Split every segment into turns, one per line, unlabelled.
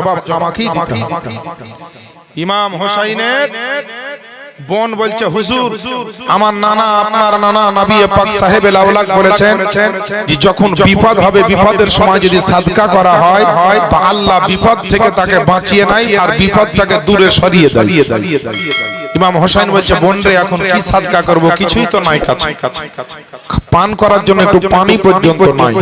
জবাব আমাকেই দিতে হবে। ইমাম হোসাইনের বোন বলছে, হুজুর আমার নানা, আপনার নানা নবী পাক সাহেবে লাউলাক বলেছেন যে যখন বিপদ হবে, বিপদের সময় যদি সাদকা করা হয় তো আল্লাহ বিপদ থেকে তাকে বাঁচিয়ে নেয় আর বিপদটাকে দূরে সরিয়ে দেয়। ইমাম হোসেন বলছে, বোন রে এখন কি সাদকা করব, কিছুই তো নাই কাছে, পান করার জন্য একটু পানি পর্যন্ত নাই।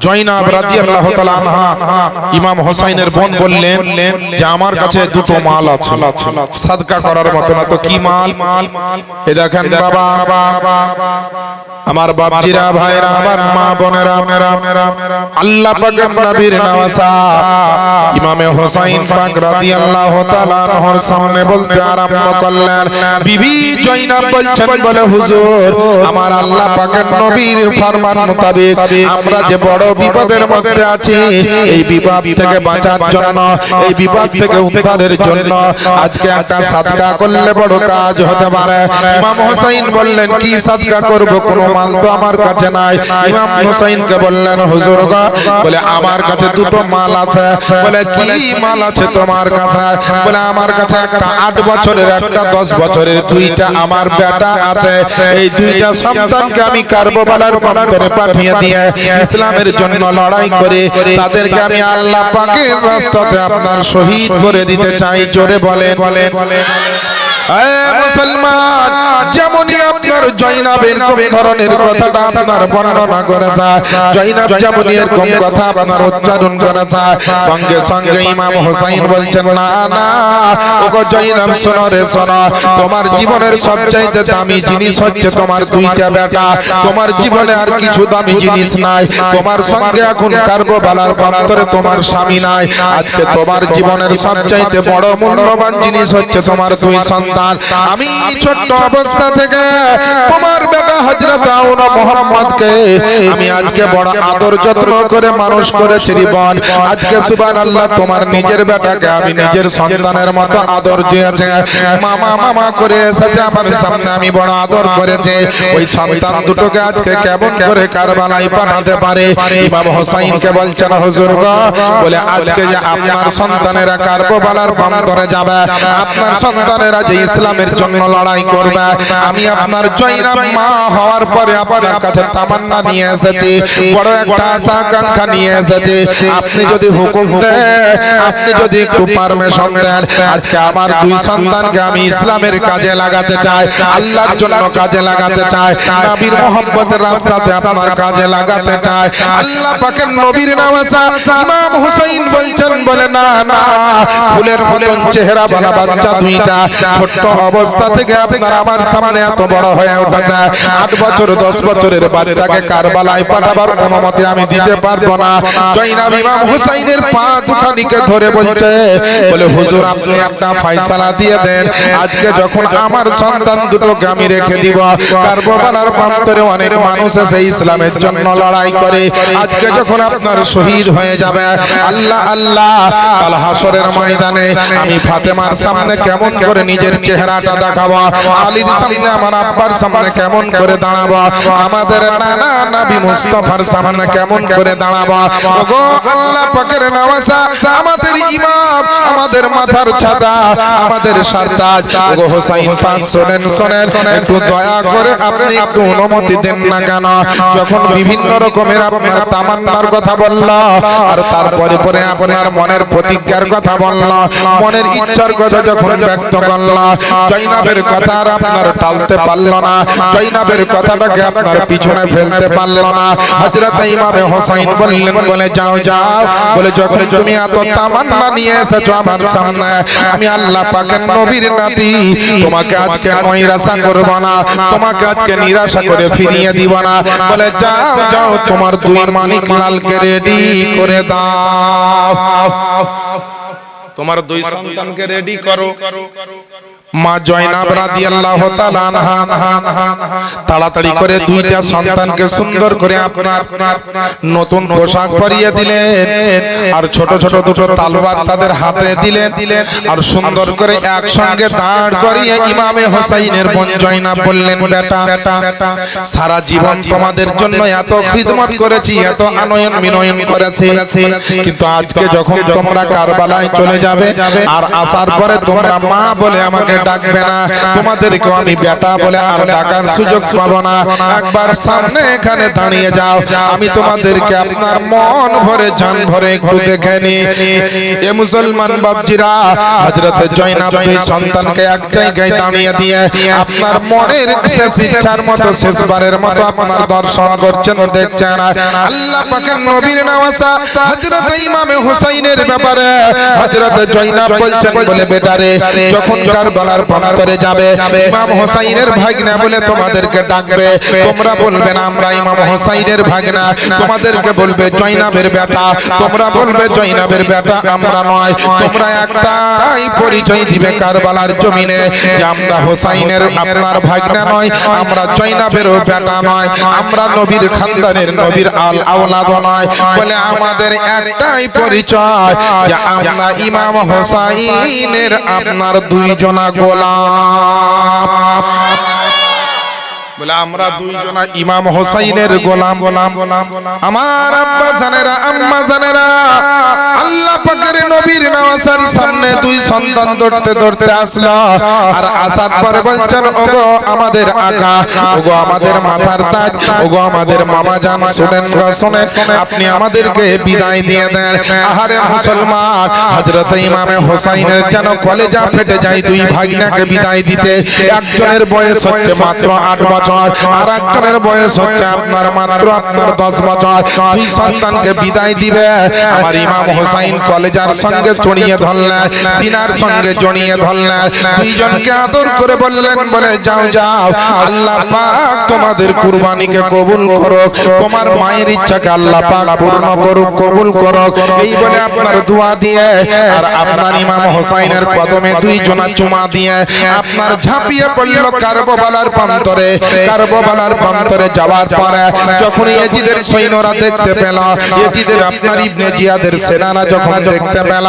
জয়নাব রাদিয়াল্লাহু তাআলা আনহা ইমাম হোসেনের বোন বললেন যে আমার কাছে দুটো মাল আছে সাদকা করার মতো না। তো কি মাল? এ দেখেন বাবা, আমার বাপজিরা, ভাইরা, আমার মা বোনেরা, আল্লাহ পাকের নবীর নওয়াজা ইমামে হোসেন পাক রাদিয়াল্লাহু তাআলা আনহুর সামনে বলতে আরম্ভ করলেন। বিবি জয়নাব বলছেন, বলে হুজুর আমার আল্লাহ পাকের নবীর ফরমান মোতাবেক আমরা যে বড় বিপদের মধ্যে আছি, এই বিপদ থেকে বাঁচার জন্য, এই বিপদ থেকে উদ্ধারের জন্য আজকে একটা সাদকা করলে বড় কাজ হতে পারে। ইমাম হোসেন বললেন, কি সাদকা করব, কোনো মাল তো আমার কাছে নাই। ইমাম হোসেনকে বললেন, হুজুর গো, বলে আমার কাছে দুটো মাল আছে। বলে কি মাল আছে তোমার কাছে? বলে আমার কাছে একটা 8 বছরের, একটা 10 বছরের, দুইটা আমার বেটা আছে। এই দুইটা সন্তানকে আমি কারবালার প্রান্তরে পাঠিয়ে দিয়ে ইসলামের জন্য লড়াই করে তাদেরকে আমি আল্লাহ পাকের রাস্তাতে আপনার শহীদ করে দিতে চাই। জোরে বলেন। মুসলমান, যেমনই আপনার জয়নাবের কোন ধরনের কথাটা আপনার বর্ণনা করেছে, জয়নাব যেমনই এরকম কথা আপনার উচ্চারণ করেছে, সঙ্গে সঙ্গে ইমাম হোসেন বলছেন, না না ওগো জয়নাব, শোনো রে শোনো, তোমার জীবনের সবচাইতে দামি জিনিস হচ্ছে তোমার দুইটা বেটা। তোমার জীবনে আর কিছু দামি জিনিস নাই। তোমার সঙ্গে এখন কারবালার প্রান্তরে তোমার স্বামী নাই। আজকে তোমার জীবনের সবচাইতে বড় মূল্যবান জিনিস হচ্ছে তোমার দুই সন্তান। আমি ছোট্ট অবস্থা থেকে তোমার বেটা হযরত আউনা মুহাম্মদকে আমি আজকে বড় আদর যত্ন করে মানুষ করেছি বোন। আজকে সুবহানাল্লাহ, তোমার নিজের বেটাকে আমি নিজের সন্তানের মতো আদর দিয়েছি। মামা মামা করে এসেছে আমার সামনে, আমি বড় আদর করেছি। ওই সন্তান দুটোকে আজকে কেমন করে কারবালায় পাঠাতে পারে? ইমাম হোসেনকে বলছেন, হুজুর গো, বলে আজকে যে আপনার সন্তানেরা কারবালার প্রান্তরে যাবে, আপনার সন্তানেরা যে ইসলামের জন্য লড়াই করবে, আমি আপনার জয়নাব মা হওয়ার পরে আপনার কাছে তামান্না নিয়ে এসেছি, বড় একটা আশা আকাঙ্ক্ষা নিয়ে এসেছি। আপনি যদি হুকুম দেন, আপনি যদি একটু পারমিশন দেন, আজকে আমার দুই সন্তানকে আমি ইসলামের কাজে লাগাতে চাই, আল্লাহর জন্য কাজে লাগাতে চাই, নবীর মহব্বতের রাস্তাতে আপনার কাজে লাগাতে চাই। আল্লাহ পাকের নবীর নওয়াজা ইমাম হোসেন বলছেন, বলে না না, ফুলের মতন চেহারা वाला বাচ্চা দুইটা ছোট অবস্থা থেকে আপনার আমার সামনে এত বড় হয়ে উঠেছে। 8 বছর 10 বছরের বাচ্চাকে কারবালায় পাঠাবার অনুমতি আমি দিতে পারবো না। জয়নাব ইমাম হোসেনের পা দুখানিকে ধরে বলছে, বলে হুজুর আপনি একটা ফয়সালা দিয়ে দেন। আজকে যখন আমার সন্তান দুটোকে আমি রেখে দিব, কারবালার প্রান্তরে অনেক মানুষ এসে ইসলামের জন্য লড়াই করে, আজকে যখন আপনার শহীদ হয়ে যাবে, আল্লাহ আল্লাহ কাল হাসরের ময়দানে আমি ফাতেমার সামনে কেমন করে নিজের চেহারাটা দেখাবো, আলীর সামনে, আমার আব্বার সামনে কেমন করে দাঁড়াবো, আমাদের নানা নবী মুস্তাফার সামনে কেমন করে দাঁড়াবো। ওগো আল্লাহ পাকের নওয়াজা, আমাদের ইমাম, আমাদের মাথার ছাতা, আমাদের সরতাজ, ওগো হোসেন পাক, শোনেন শোনেন, একটু দয়া করে আপনি একটু অনুমতি দেন না কেন? যখন বিভিন্ন রকমের আপনার তামান্নার কথা বলল, আর তারপরে পরে আপনার মনের প্রতিজ্ঞার কথা বলল, মনের ইচ্ছার কথা যখন ব্যক্ত করল, জয়নাবের কথা আর আপনার টালতে পারল না, জয়নাবের কথাটাকে আপনার পিছনে ফেলতে পারল না। হযরত ইমামে হোসেন বললেন, বলে যাও যাও, বলে যখন তুমি এত তামান্না নিয়ে এসেছো আমার সামনে, আমি আল্লাহ পাকের নবীর নাতি, তোমাকে আজকে নৈরাশা করব না, তোমাকে আজকে নিরাশা করে ফিরিয়ে দিব না। বলে যাও যাও, তোমার দুই মানিক লালকে রেডি করে দাও, তোমার দুই সন্তানকে রেডি করো। মা জয়নাব রাদিয়াল্লাহু তাআলা আনহা তাড়াতাড়ি করে দুইটা সন্তানকে সুন্দর করে আপনার নতুন পোশাক পরিয়ে দিলেন আর ছোট ছোট দুটো তলোয়ার তাদের হাতে দিলেন আর সুন্দর করে একসঙ্গে দাঁড় করিয়ে ইমামে হোসাইনের বোন জয়নাব বললেন, বেটা সারা জীবন তোমাদের জন্য এত খিদমত করেছি, এত আনয়ন বিনয়ন করেছি, কিন্তু আজকে যখন তোমরা কারবালায় চলে যাবে আর আসার পরে তোমরা মা বলে আমাকে ডাকবে না, তোমাদেরকেও আমি বেটা বলে আর ডাকার সুযোগ পাবো না। একবার সামনে এখানে দাঁড়িয়ে যাও, আমি তোমাদেরকে আপনার মন ভরে জান ভরে একটু দেখে নি। এ মুসলমান বাপজিরা, হযরতে জয়নাব দুই সন্তানকে এক জায়গায় দাঁড়িয়ে দিয়ে আপনার মনের শেষ ইচ্ছার মতো শেষবারের মতো আপনার দর্শন করছেন, দেখছেন। আল্লাহ পাকের নবীর নওয়াজা হযরতে ইমামে হোসাইনের ব্যাপারে হযরতে জয়নাব বলছেন, বলে বেটারে যখন কারবালার প্রান্তরে যাবে ইমাম হোসাইনের ভাগনা বলে তোমাদেরকে ডাকবে, তোমরা বলবে না আমরা ইমাম হোসাইনের ভাগনা, তোমাদেরকে বলবে জয়নাবের বেটা, তোমরা বলবে জয়নাবের বেটা আমরা নয়, তোমরা একটাই পরিচয় দিবে কারবালার জমিনে যে আমরা হোসাইনের আপনার ভাগনা নয়, আমরা জয়নাবেরও বেটা নয়, আমরা নবীর খানদানের নবীর আওলাদ নয়, বলে আমাদের একটাই পরিচয় যে আমরা ইমাম হোসাইনের আপনার দুইজনা গোলাম, বলে আমরা দুইজনা ইমাম হোসাইনের গোলাম। আমার আব্বা জানেরা আম্মা জানেরা, আল্লাহ পাকের নবীর নওয়াজার সামনে দুই সন্তান দৌড়তে দৌড়তে আসলো আর আসার পরে বলছেন, ওগো আমাদের আকা, ওগো আমাদের মাথার তাজ, ওগো আমাদের মামা জান, শুনেন গো শুনেন, আপনি আমাদেরকে বিদায় দিয়ে দেন। আহারে মুসলমান, হযরত ইমামে হোসাইনের যেন কলেজা ফেটে যায় দুই ভাগনাকে বিদায় দিতে। একজনের বয়স হচ্ছে মাত্র 8 বছর আর একজনের বয়স হচ্ছে আপনার মাত্র 10 বছর। দুই সন্তানকে বিদায় দিবে, আমার ইমাম হোসাইন কলেজার সঙ্গে জড়িয়ে ধরলেন, সিনার সঙ্গে জড়িয়ে ধরলেন, দুইজনকে আদর করে বললেন, বলে যাও যাও, আল্লাহ পাক তোমাদের কুরবানিকে কবুল করুক, তোমার মায়ের ইচ্ছাকে আল্লাহ পাক পূর্ণ করুক, কবুল করুক, এই বলে আপনার দোয়া দিয়ে আর আপনার ইমাম হোসাইনের কদমে দুইজনা চুমা দিয়ে আপনার ঝাঁপিয়ে পড়ল কারবালার প্রান্তরে। কারবালার প্রান্তরে যাওয়ার পরে যখন ইয়াজিদের সৈন্যরা দেখতে পেল, ইয়াজিদের আপনার ইবনে জিয়াদের সেনারা যখন দেখতে পেল,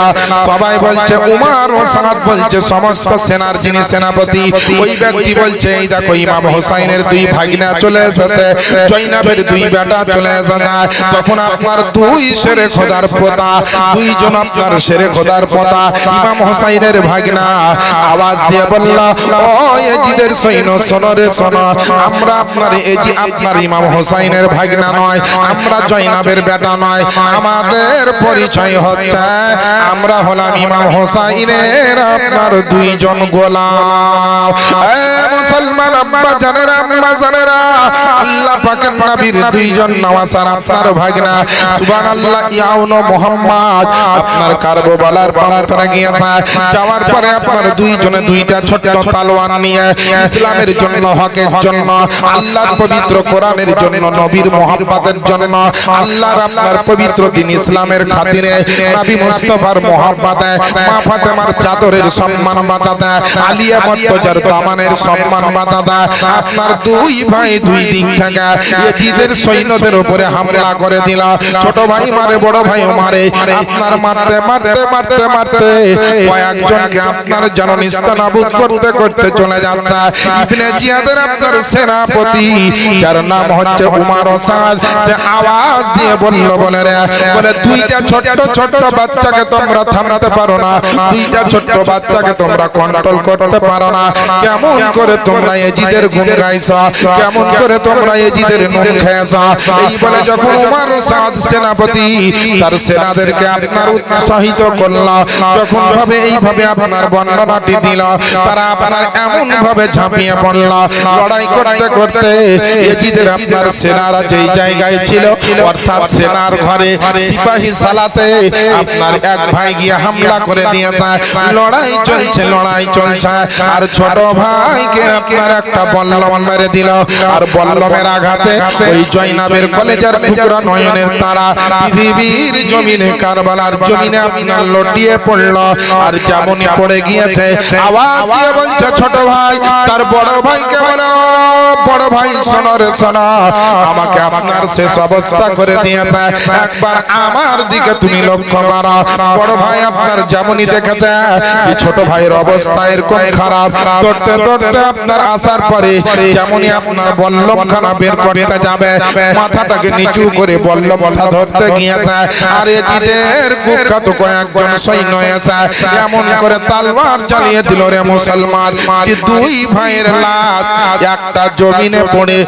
সবাই বলছে উমর ও সাদ বলছে সমস্ত সেনার যিনি সেনাপতি ওই ব্যক্তি বলছে, এই দেখো ইমাম হোসাইনের দুই ভাগনা চলে এসেছে, জয়নাবের দুই বেটা চলে এসেছে। তখন আপনার দুই শেরে খোদার পোতা, দুইজন আপনার শেরে খোদার পোতা ইমাম হোসাইনের ভাগনা আওয়াজ দিয়ে বলল, ও ইয়াজিদের সৈন্য শোনো রে শোনো, আমরা আপনার এই যে আপনার ইমাম হোসাইনের ভাগনা নয়, আমরা জয়নাবের বেটা নয়, আমাদের পরিচয় হচ্ছে আমরা হলাম ইমাম হোসাইনের আপনার দুইজন গোলাম। এ মুসলমান আব্বা জানেরা আম্মা জানেরা, আল্লাহ পাকের নবীর দুইজন নওয়াসার আপনার ভাগনা সুবহানাল্লাহ ইয়াউন মুহাম্মদ আপনার কারবালার প্রান্তরে গিয়েছে। যাওয়ার পরে আপনার দুইজনে দুইটা ছোট তলোয়ার নিয়ে ইসলামের জন্য, হকের জন্য, আল্লাহর পবিত্র কোরআনের জন্য, নবীর মুহাব্বতের জন্য, আল্লাহর আপনার পবিত্র দিন ইসলামের খাতিরে, নবী মুস্তাফার মুহাব্বতে, মা ফাতেমার চাদরের সম্মান বাঁচাতে, আলিয়া মর্তজার দামানের সম্মান বাঁচাতে আপনার দুই ভাই দুই দিক থেকে ইয়াজিদের সৈন্যদের উপরে হামলা করে দিল। ছোট ভাই মারে, বড় ভাইও মারে, আপনার মারতে মারতে মারতে মারতে কয়েকজনকে আপনার যেন নিস্তানাবুদ করতে করতে চলে যাচ্ছে। ইবনে জিয়াদের আপনার সেনাপতি যার নাম হচ্ছে উমর ও সাদ, সে আওয়াজ দিয়ে বলল, বলে রে, বলে দুইটা ছোট্ট ছোট্ট বাচ্চাকে তোমরা থামাতে পারো না, দুইটা ছোট্ট বাচ্চাকে তোমরা কন্ট্রোল করতে পারো না, কেমন করে তোমরা ইয়াজিদের গুণ গাইছো, কেমন করে তোমরা ইয়াজিদের নুন খেয়েছো। এই বলে যখন উমর ও সাদ সেনাপতি তার সেনাদেরকে আপনার উৎসাহিত করল, যখন ভাবে এইভাবে আপনার বর্ণনাটি দিল, তারা আপনার এমন ভাবে ঝাঁপিয়ে পড়ল, লড়াই করতে করতে ইয়াজিদের আপনার সেনারা যেই জায়গায় ছিল অর্থাৎ সেনার ঘরে সিপাহী সালাতে আপনার এক ভাই গিয়ে হামলা করে দিয়েছে লড়াই চলছে আর ছোট ভাইকে আপনার একটা বল্লম মেরে দিল আর বল্লমের আঘাতে ওই জয়নাবের কলেজার টুকরা নয়নের তারা পৃথিবীর জমিনে কারবালার জমিনে আপনার লটিয়ে পড়ল আর যেমনই পড়ে গিয়েছে আওয়াজ দিয়ে বলছে ছোট ভাই তার বড় ভাইকে বলো বড় ভাই শোনো রে শোনো আমাকে আপনার শেষ অবস্থা করে দিয়েছে একবার আমার দিকে তুমি লক্ষ্য করো বড় ভাই আপনার যেমনই দেখেছে যে ছোট ভাইয়ের অবস্থা এরকম খারাপ দৌড়তে দৌড়তে আপনার আসার পরে যেমনই আপনার বল্লমখানা বের করতে যাবে মাথাটাকে নিচু করে বল্লমটা ধরতে গিয়েছে আর এজিদের কুখ্যাত কয়েকজন সৈন্য এসে এমন করে তলোয়ার চালিয়ে দিল রে মুসলমান যে দুই ভাইয়ের লাশ একটা জমিনে পড়ে